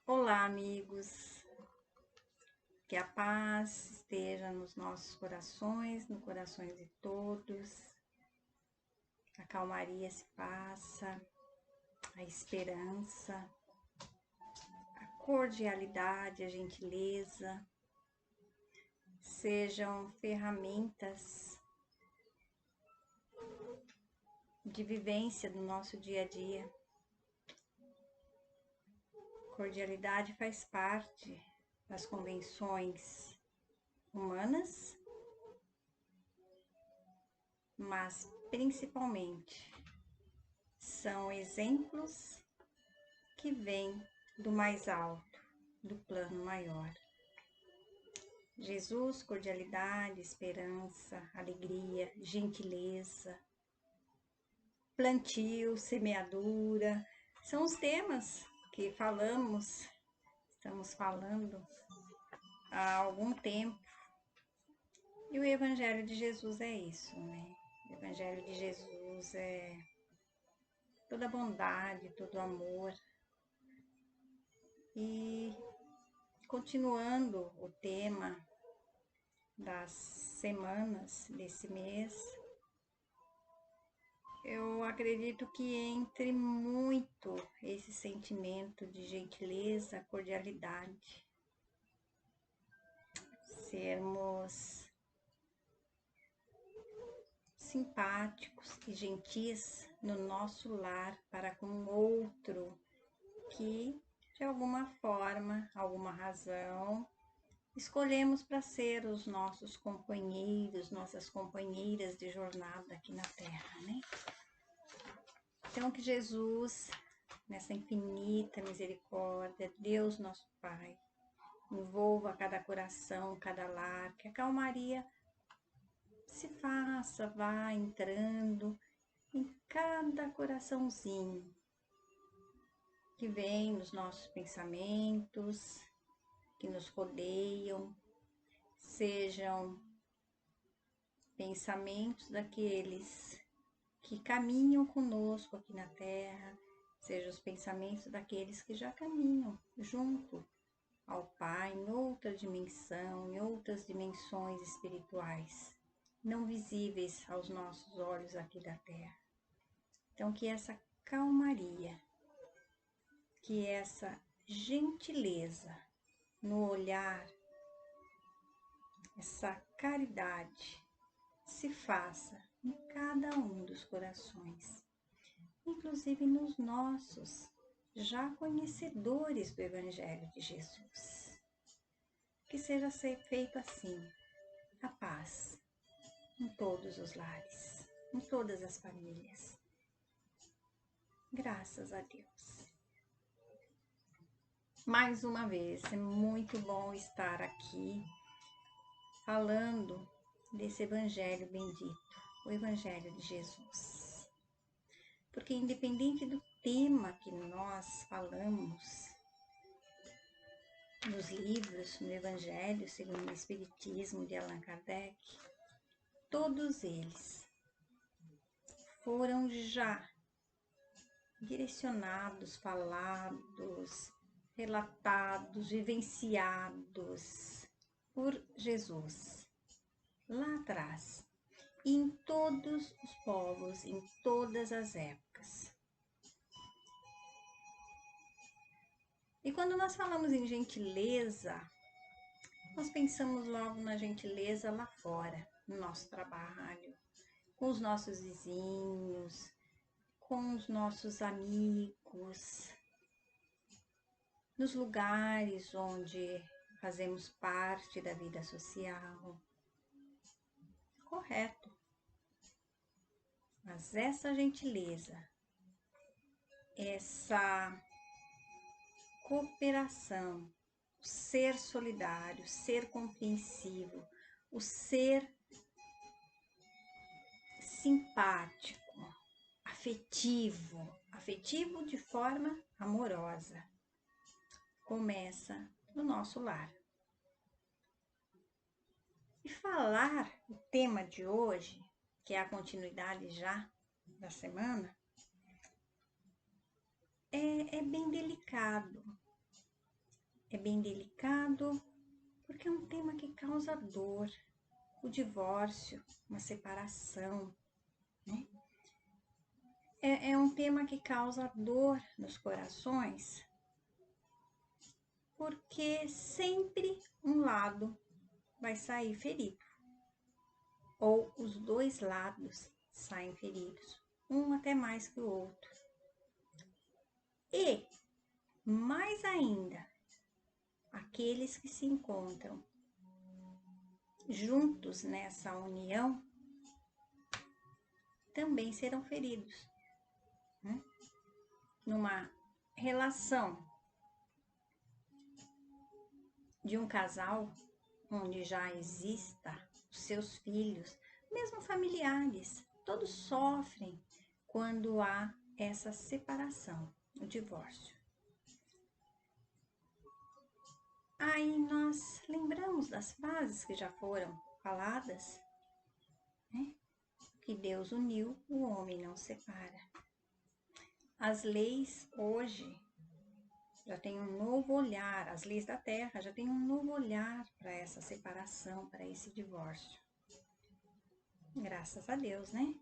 Olá, amigos. Que a paz esteja nos nossos corações, no corações de todos. A calmaria se passa, a esperança, a cordialidade, a gentileza sejam ferramentas de vivência do nosso dia a dia. Cordialidade faz parte das convenções humanas, mas principalmente são exemplos que vêm do mais alto, do plano maior. Jesus, cordialidade, esperança, alegria, gentileza, plantio, semeadura, são os temas que estamos falando há algum tempo. E o Evangelho de Jesus é isso, né? O Evangelho de Jesus é toda bondade, todo amor. E continuando o tema das semanas desse mês, eu acredito que entre muito esse sentimento de gentileza, cordialidade, sermos simpáticos e gentis no nosso lar para com o outro que, de alguma forma, alguma razão, escolhemos para ser os nossos companheiros, nossas companheiras de jornada aqui na Terra, né? Então, que Jesus, nessa infinita misericórdia, Deus nosso Pai, envolva cada coração, cada lar, que a calmaria se faça, vá entrando em cada coraçãozinho que vem nos nossos pensamentos, que nos rodeiam, sejam pensamentos daqueles que caminham conosco aqui na Terra, sejam os pensamentos daqueles que já caminham junto ao Pai em outra dimensão, em outras dimensões espirituais, não visíveis aos nossos olhos aqui da Terra. Então, que essa calmaria, que essa gentileza no olhar, essa caridade se faça em cada um dos corações, inclusive nos nossos, já conhecedores do Evangelho de Jesus. Que seja feito assim, a paz em todos os lares, em todas as famílias. Graças a Deus. Mais uma vez, é muito bom estar aqui falando desse Evangelho bendito, o Evangelho de Jesus. Porque independente do tema que nós falamos nos livros, no Evangelho segundo o Espiritismo de Allan Kardec, todos eles foram já direcionados, falados, relatados, vivenciados por Jesus lá atrás, e em todos os povos, em todas as épocas. E quando nós falamos em gentileza, nós pensamos logo na gentileza lá fora, no nosso trabalho, com os nossos vizinhos, com os nossos amigos, nos lugares onde fazemos parte da vida social. Correto. Mas essa gentileza, essa cooperação, o ser solidário, o ser compreensivo, o ser simpático, afetivo de forma amorosa, começa no nosso lar. E falar o tema de hoje, que é a continuidade já da semana, é bem delicado, é bem delicado, porque é um tema que causa dor. O divórcio, uma separação, né? É um tema que causa dor nos corações, porque sempre um lado vai sair ferido, ou os dois lados saem feridos, um até mais que o outro. E, mais ainda, aqueles que se encontram juntos nessa união também serão feridos, né? Numa relação de um casal onde já exista os seus filhos, mesmo familiares, todos sofrem quando há essa separação, o divórcio. Aí nós lembramos das frases que já foram faladas, né? Que Deus uniu, o homem não separa. As leis hoje já têm um novo olhar, as leis da terra já têm um novo olhar para essa separação, para esse divórcio. Graças a Deus, né?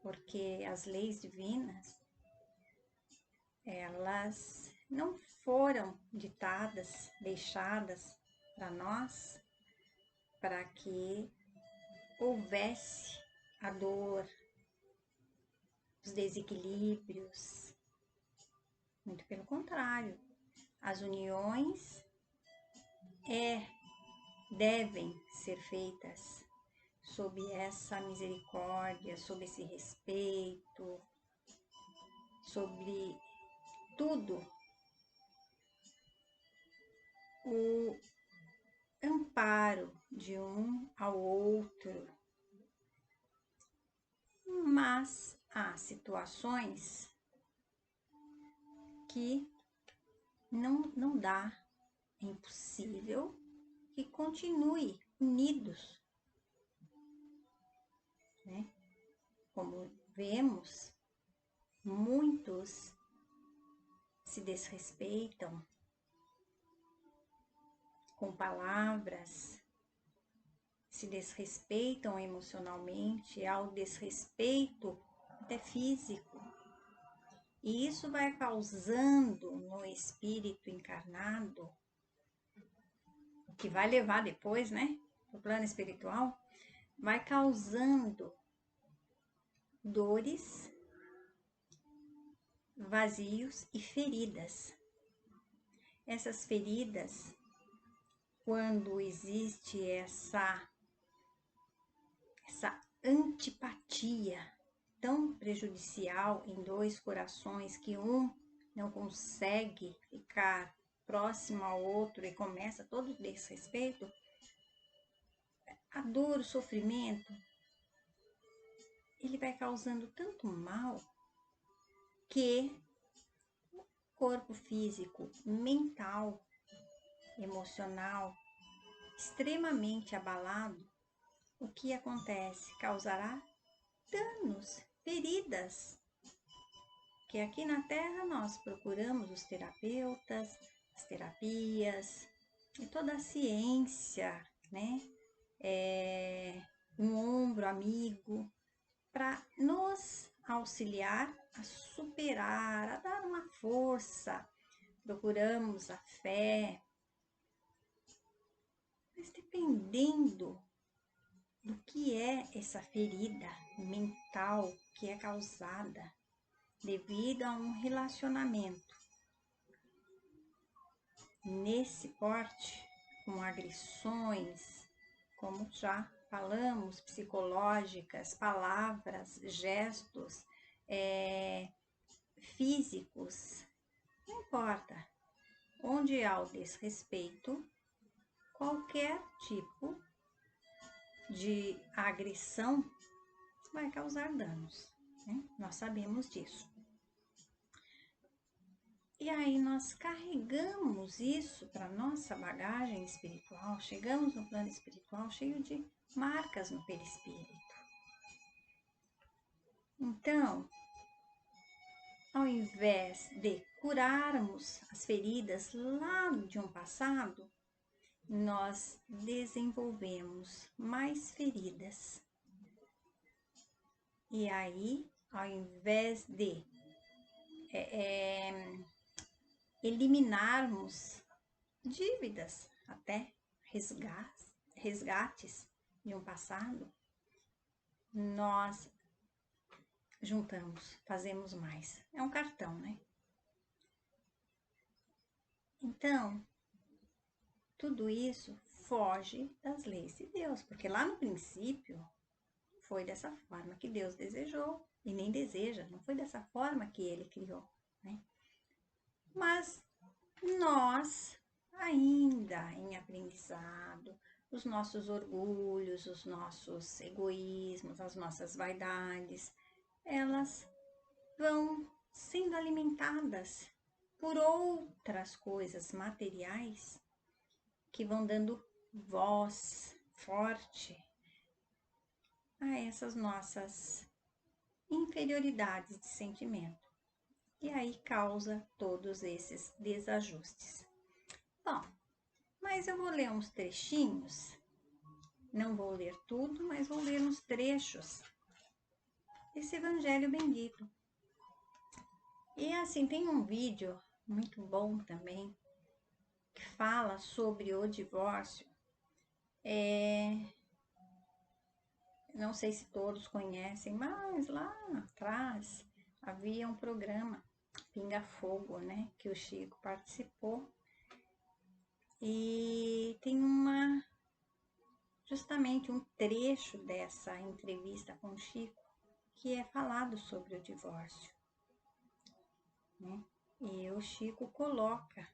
Porque as leis divinas, elas não foram ditadas, deixadas para nós, para que houvesse a dor, os desequilíbrios. Muito pelo contrário, as uniões devem ser feitas sob essa misericórdia, sob esse respeito, sobre tudo o amparo de um ao outro. Mas há situações que não dá, é impossível que continue unidos, né? Como vemos, muitos se desrespeitam com palavras, se desrespeitam emocionalmente, ao desrespeito até físico. E isso vai causando no espírito encarnado, o que vai levar depois, né, no plano espiritual, vai causando dores, vazios e feridas. Essas feridas, quando existe essa antipatia tão prejudicial em dois corações, que um não consegue ficar próximo ao outro e começa todo o desrespeito, a dor, o sofrimento, ele vai causando tanto mal que o corpo físico, mental, emocional, extremamente abalado, o que acontece? Causará danos, feridas, que aqui na Terra nós procuramos os terapeutas, as terapias e toda a ciência, né? Um ombro amigo para nos auxiliar a superar, a dar uma força. Procuramos a fé, mas dependendo do que é essa ferida mental que é causada devido a um relacionamento nesse porte, com agressões, como já falamos, psicológicas, palavras, gestos, físicos, não importa. Onde há o desrespeito, qualquer tipo de agressão vai causar danos, né? Nós sabemos disso. E aí nós carregamos isso para nossa bagagem espiritual, chegamos no plano espiritual cheio de marcas no perispírito. Então, ao invés de curarmos as feridas lá de um passado, nós desenvolvemos mais feridas. E aí, ao invés de eliminarmos dívidas, até resgates de um passado, nós juntamos, fazemos mais. É um cartão, né? Então, tudo isso foge das leis de Deus, porque lá no princípio foi dessa forma que Deus desejou e nem deseja, não foi dessa forma que ele criou, né? Mas nós, ainda em aprendizado, os nossos orgulhos, os nossos egoísmos, as nossas vaidades, elas vão sendo alimentadas por outras coisas materiais que vão dando voz forte a essas nossas inferioridades de sentimento. E aí causa todos esses desajustes. Bom, mas eu vou ler uns trechinhos, não vou ler tudo, mas vou ler uns trechos desse Evangelho bendito. E assim, tem um vídeo muito bom também, que fala sobre o divórcio. Não sei se todos conhecem, mas lá atrás havia um programa, Pinga Fogo, né, que o Chico participou. E tem justamente um trecho dessa entrevista com o Chico que é falado sobre o divórcio, né? E o Chico coloca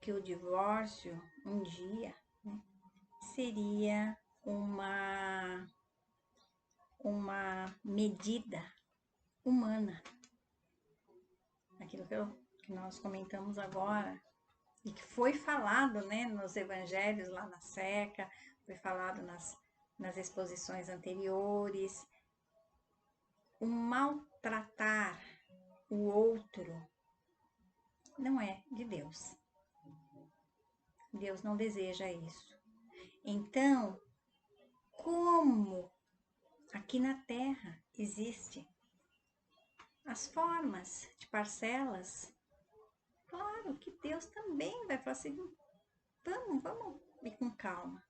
que o divórcio um dia, né, seria uma medida humana. Aquilo que nós comentamos agora e que foi falado, né, nos evangelhos lá na Seca, foi falado nas exposições anteriores. O maltratar o outro não é de Deus. Deus não deseja isso. Então, como aqui na Terra existe as formas de parcelas, claro que Deus também vai falar assim, vamos ir com calma.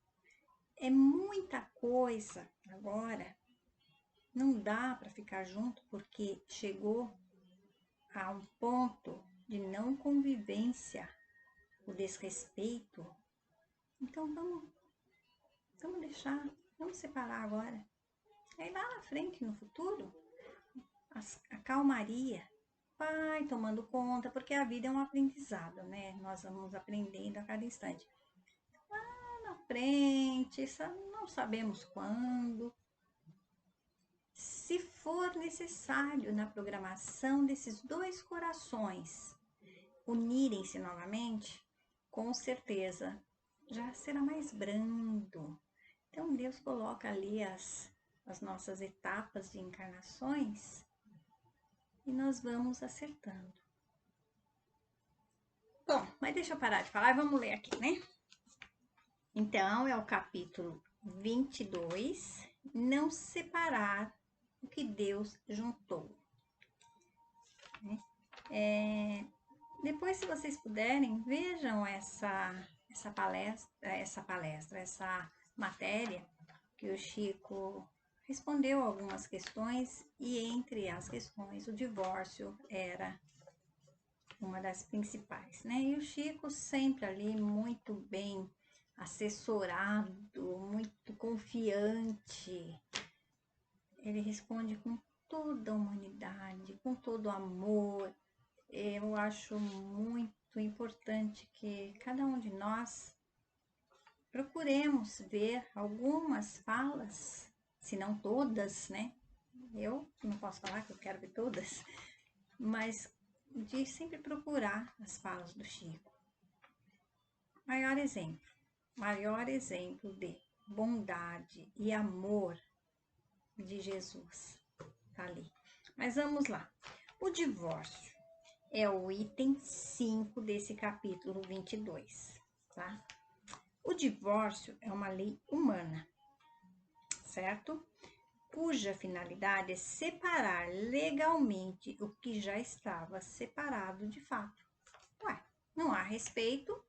É muita coisa agora, não dá para ficar junto porque chegou a um ponto de não convivência, o desrespeito. Então vamos deixar, vamos separar agora. Aí lá na frente, no futuro, a calmaria vai tomando conta, porque a vida é um aprendizado, né? Nós vamos aprendendo a cada instante. Lá na frente, não sabemos quando, se for necessário na programação desses dois corações unirem-se novamente, com certeza já será mais brando. Então Deus coloca ali as nossas etapas de encarnações e nós vamos acertando. Bom, mas deixa eu parar de falar e vamos ler aqui, né? Então, é o capítulo 22, não separar o que Deus juntou. Depois, se vocês puderem, vejam essa matéria que o Chico respondeu algumas questões e entre as questões o divórcio era uma das principais, né? E o Chico sempre ali muito bem assessorado, muito confiante. Ele responde com toda a humanidade, com todo o amor. Eu acho muito importante que cada um de nós procuremos ver algumas falas, se não todas, né? Eu não posso falar que eu quero ver todas, mas de sempre procurar as falas do Chico. Maior exemplo de bondade e amor de Jesus tá ali. Mas vamos lá. O divórcio é o item 5 desse capítulo 22, tá? O divórcio é uma lei humana, certo? Cuja finalidade é separar legalmente o que já estava separado de fato. Ué, não há respeito,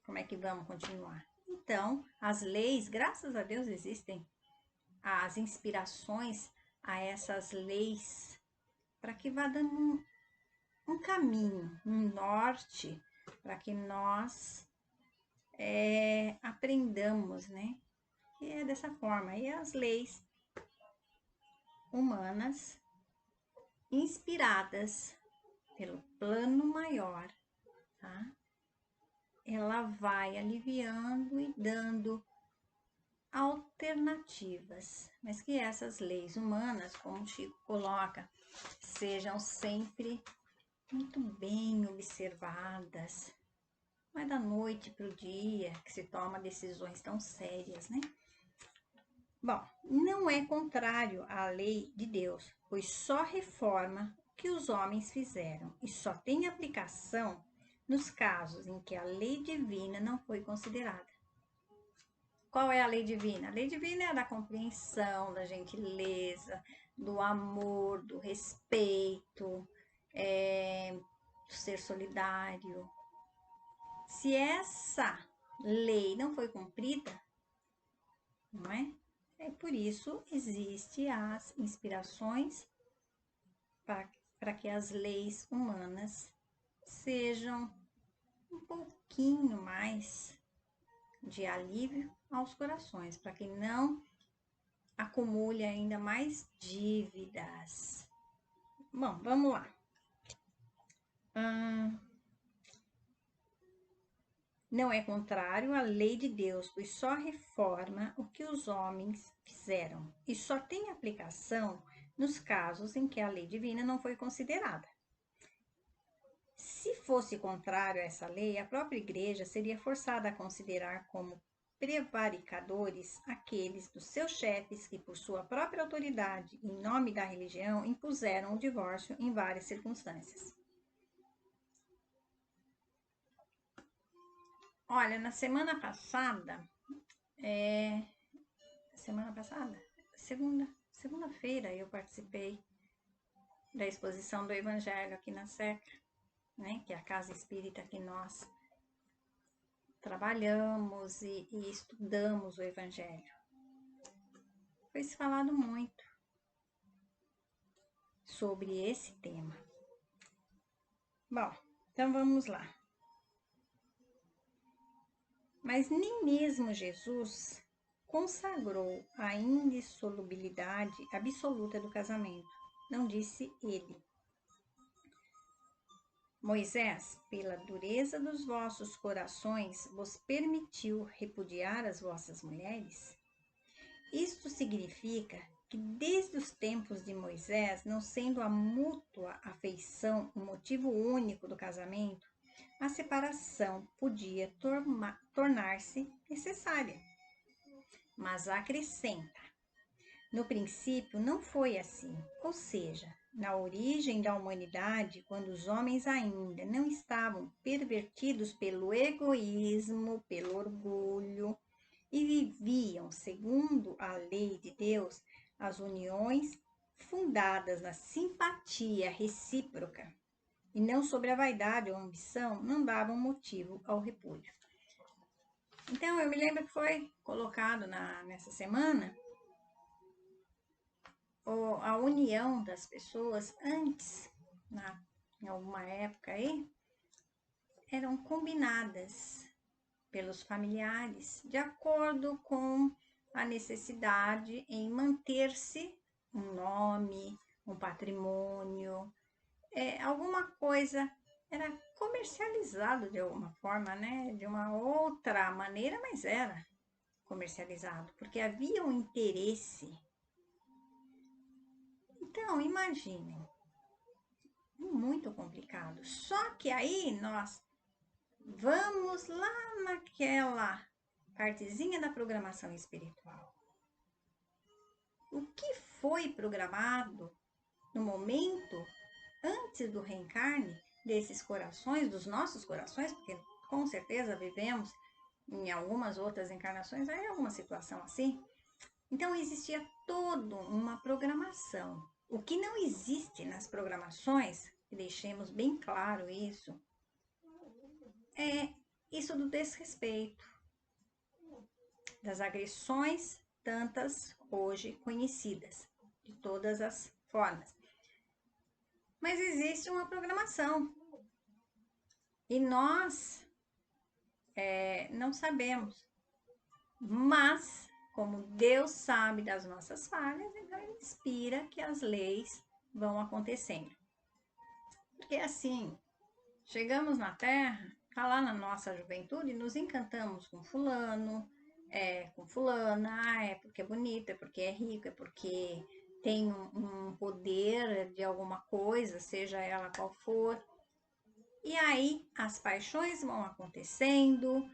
como é que vamos continuar? Então, as leis, graças a Deus, existem as inspirações a essas leis para que vá dando um caminho, um norte, para que nós aprendamos, né? Que é dessa forma. E as leis humanas, inspiradas pelo plano maior, tá? Ela vai aliviando e dando alternativas, mas que essas leis humanas, como o Chico coloca, sejam sempre muito bem observadas. Não é da noite para o dia que se toma decisões tão sérias, né? Bom, não é contrário à lei de Deus, pois só reforma o que os homens fizeram e só tem aplicação nos casos em que a lei divina não foi considerada. Qual é a lei divina? A lei divina é a da compreensão, da gentileza, do amor, do respeito, do ser solidário. Se essa lei não foi cumprida, não é? É por isso existem as inspirações para que as leis humanas sejam um pouquinho mais de alívio aos corações, para que não acumule ainda mais dívidas. Bom, vamos lá. Não é contrário à lei de Deus, pois só reforma o que os homens fizeram e só tem aplicação nos casos em que a lei divina não foi considerada. Se fosse contrário a essa lei, a própria igreja seria forçada a considerar como prevaricadores aqueles dos seus chefes que, por sua própria autoridade, em nome da religião, impuseram o divórcio em várias circunstâncias. Olha, na semana passada, segunda-feira, eu participei da exposição do Evangelho aqui na Seca, né, que é a casa espírita que nós trabalhamos e estudamos o Evangelho. Foi se falado muito sobre esse tema. Bom, então vamos lá. Mas nem mesmo Jesus consagrou a indissolubilidade absoluta do casamento, não disse ele. Moisés, pela dureza dos vossos corações, vos permitiu repudiar as vossas mulheres? Isto significa que desde os tempos de Moisés, não sendo a mútua afeição o motivo único do casamento, a separação podia tornar-se necessária. Mas acrescenta, no princípio não foi assim, ou seja, na origem da humanidade, quando os homens ainda não estavam pervertidos pelo egoísmo, pelo orgulho, e viviam, segundo a lei de Deus, as uniões fundadas na simpatia recíproca e não sobre a vaidade ou ambição, não davam motivo ao repúdio. Então, eu me lembro que foi colocado nessa semana a união das pessoas antes, em alguma época aí, eram combinadas pelos familiares, de acordo com a necessidade em manter-se um nome, um patrimônio, alguma coisa era comercializado de alguma forma, né? De uma outra maneira, mas era comercializado, porque havia um interesse. Então, imaginem, muito complicado. Só que aí nós vamos lá naquela partezinha da programação espiritual. O que foi programado no momento antes do reencarne desses corações, dos nossos corações, porque com certeza vivemos em algumas outras encarnações, aí alguma situação assim. Então existia toda uma programação. O que não existe nas programações, que deixemos bem claro isso, é isso do desrespeito, das agressões, tantas hoje conhecidas, de todas as formas. Mas existe uma programação e nós não sabemos. Mas, como Deus sabe das nossas falhas, então Ele inspira que as leis vão acontecendo. Porque assim, chegamos na Terra, tá lá na nossa juventude, nos encantamos com fulano, com fulana, é porque é bonito, é porque é rico, é porque tem um poder de alguma coisa, seja ela qual for. E aí as paixões vão acontecendo,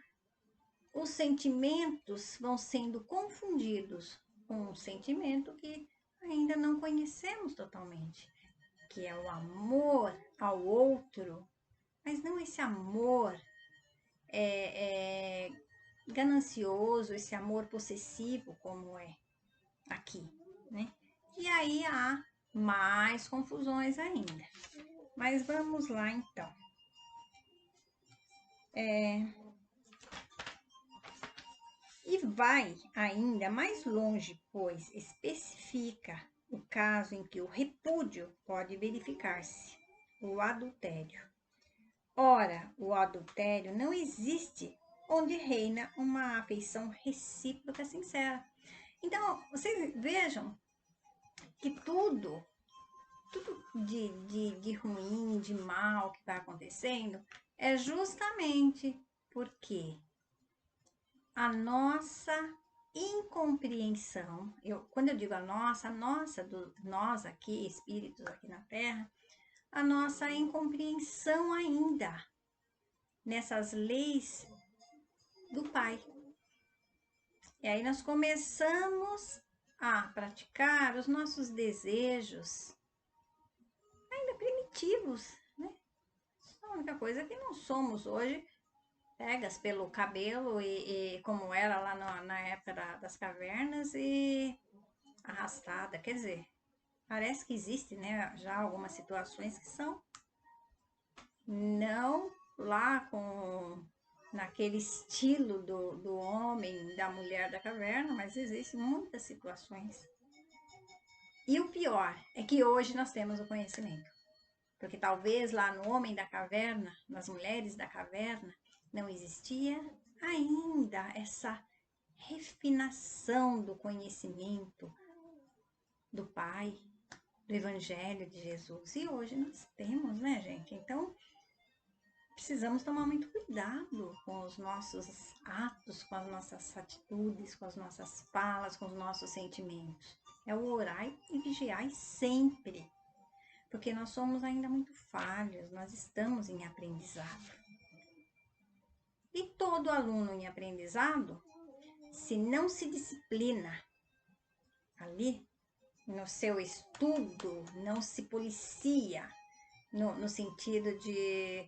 os sentimentos vão sendo confundidos com um sentimento que ainda não conhecemos totalmente, que é o amor ao outro, mas não esse amor ganancioso, esse amor possessivo como é aqui, né? E aí há mais confusões ainda. Mas vamos lá então. E vai ainda mais longe, pois especifica o caso em que o repúdio pode verificar-se, o adultério. Ora, o adultério não existe onde reina uma afeição recíproca sincera. Então, vocês vejam que tudo de ruim, de mal que vai acontecendo é justamente porque a nossa incompreensão, quando eu digo a nossa, nós aqui, espíritos aqui na Terra, a nossa incompreensão ainda nessas leis do Pai. E aí nós começamos a praticar os nossos desejos ainda primitivos, né? A única coisa é que não somos hoje pegas pelo cabelo e como era lá na época das cavernas e arrastada. Quer dizer, parece que existe, né, já algumas situações que são não lá com naquele estilo do homem, da mulher da caverna, mas existem muitas situações. E o pior é que hoje nós temos o conhecimento. Porque talvez lá no homem da caverna, nas mulheres da caverna, não existia ainda essa refinação do conhecimento do Pai, do Evangelho de Jesus. E hoje nós temos, né, gente? Então, precisamos tomar muito cuidado com os nossos atos, com as nossas atitudes, com as nossas falas, com os nossos sentimentos. É o orai e vigiai sempre. Porque nós somos ainda muito falhos, nós estamos em aprendizado. E todo aluno em aprendizado, se não se disciplina ali no seu estudo, não se policia no sentido de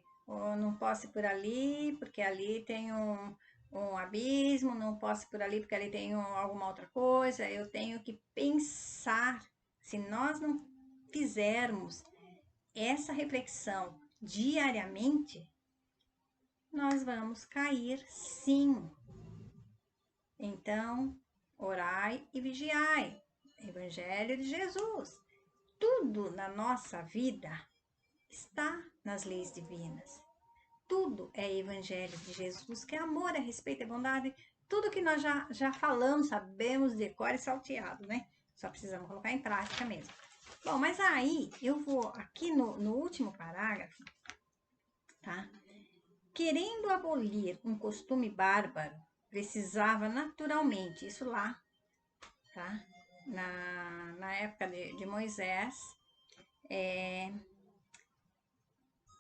não posso ir por ali porque ali tem um abismo, não posso ir por ali porque ali tem alguma outra coisa, eu tenho que pensar. Se nós não fizermos essa reflexão diariamente, nós vamos cair sim. Então, orai e vigiai. Evangelho de Jesus. Tudo na nossa vida está nas leis divinas. Tudo é Evangelho de Jesus, que é amor, é respeito, é bondade. Tudo que nós já falamos, sabemos de cor e salteado, né? Só precisamos colocar em prática mesmo. Bom, mas aí eu vou aqui no último parágrafo, tá? Querendo abolir um costume bárbaro, precisava naturalmente, isso lá, tá? Na época de Moisés,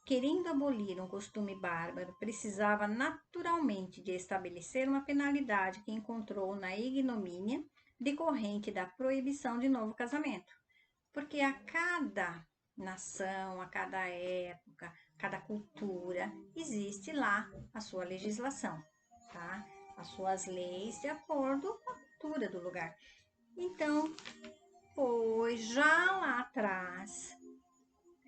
querendo abolir um costume bárbaro, precisava naturalmente de estabelecer uma penalidade que encontrou na ignomínia decorrente da proibição de novo casamento. Porque a cada nação, a cada época, cada cultura, existe lá a sua legislação, tá? As suas leis de acordo com a cultura do lugar. Então, foi já lá atrás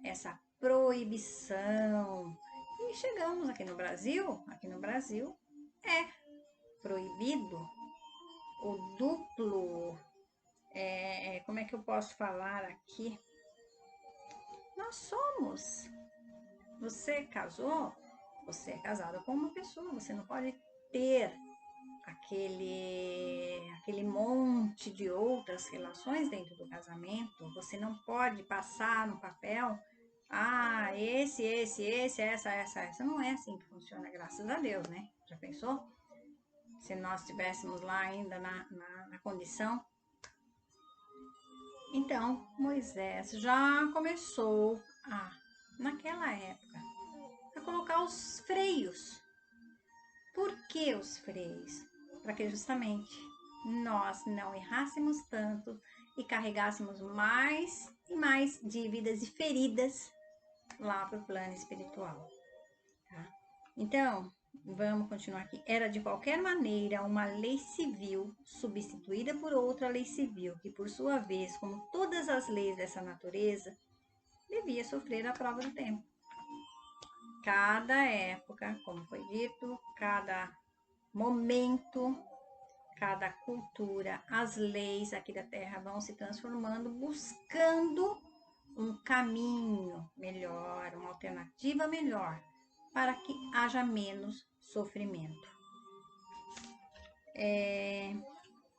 essa proibição. E chegamos aqui no Brasil é proibido o duplo, como é que eu posso falar aqui? Nós somos. Você casou, você é casado com uma pessoa, você não pode ter aquele monte de outras relações dentro do casamento. Você não pode passar no papel, esse, essa. Não é assim que funciona, graças a Deus, né? Já pensou? Se nós estivéssemos lá ainda na condição. Então, Moisés já começou, naquela época, a colocar os freios. Por que os freios? Para que justamente nós não errássemos tanto e carregássemos mais e mais dívidas e feridas lá para o plano espiritual. Tá? Então, vamos continuar aqui. Era de qualquer maneira uma lei civil substituída por outra lei civil, que por sua vez, como todas as leis dessa natureza, devia sofrer a prova do tempo. Cada época, como foi dito, cada momento, cada cultura, as leis aqui da Terra vão se transformando, buscando um caminho melhor, uma alternativa melhor, para que haja menos sofrimento.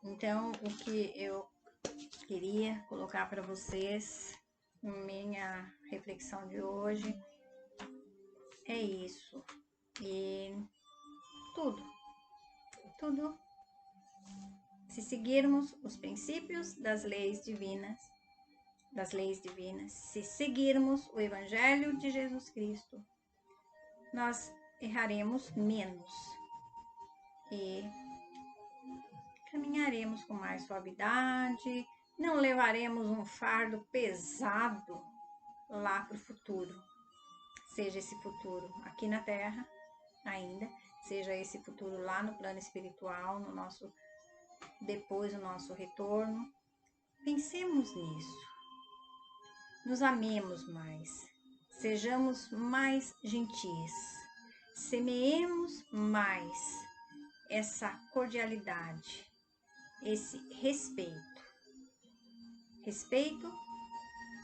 Então, o que eu queria colocar para vocês, minha reflexão de hoje, é isso. E tudo, se seguirmos os princípios das leis divinas, se seguirmos o Evangelho de Jesus Cristo, nós erraremos menos e caminharemos com mais suavidade, não levaremos um fardo pesado lá para o futuro, seja esse futuro aqui na Terra ainda, seja esse futuro lá no plano espiritual, depois do nosso retorno. Pensemos nisso, nos amemos mais, sejamos mais gentis, semeemos mais essa cordialidade, esse respeito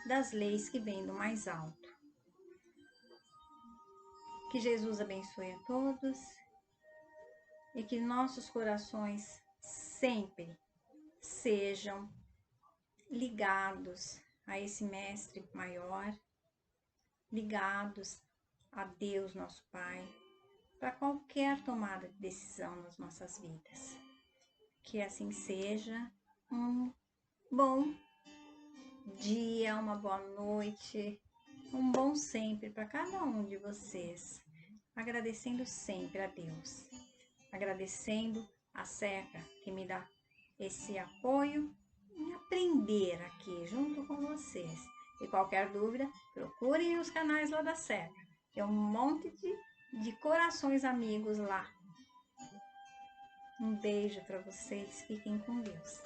das leis que vêm do mais alto. Que Jesus abençoe a todos e que nossos corações sempre sejam ligados a esse Mestre maior, ligados a Deus, nosso Pai, para qualquer tomada de decisão nas nossas vidas. Que assim seja. Um bom dia, uma boa noite, um bom sempre para cada um de vocês. Agradecendo sempre a Deus, agradecendo a Seca que me dá esse apoio em aprender aqui junto com vocês. E qualquer dúvida, procurem os canais lá da Seca. Tem um monte de corações amigos lá. Um beijo para vocês, fiquem com Deus.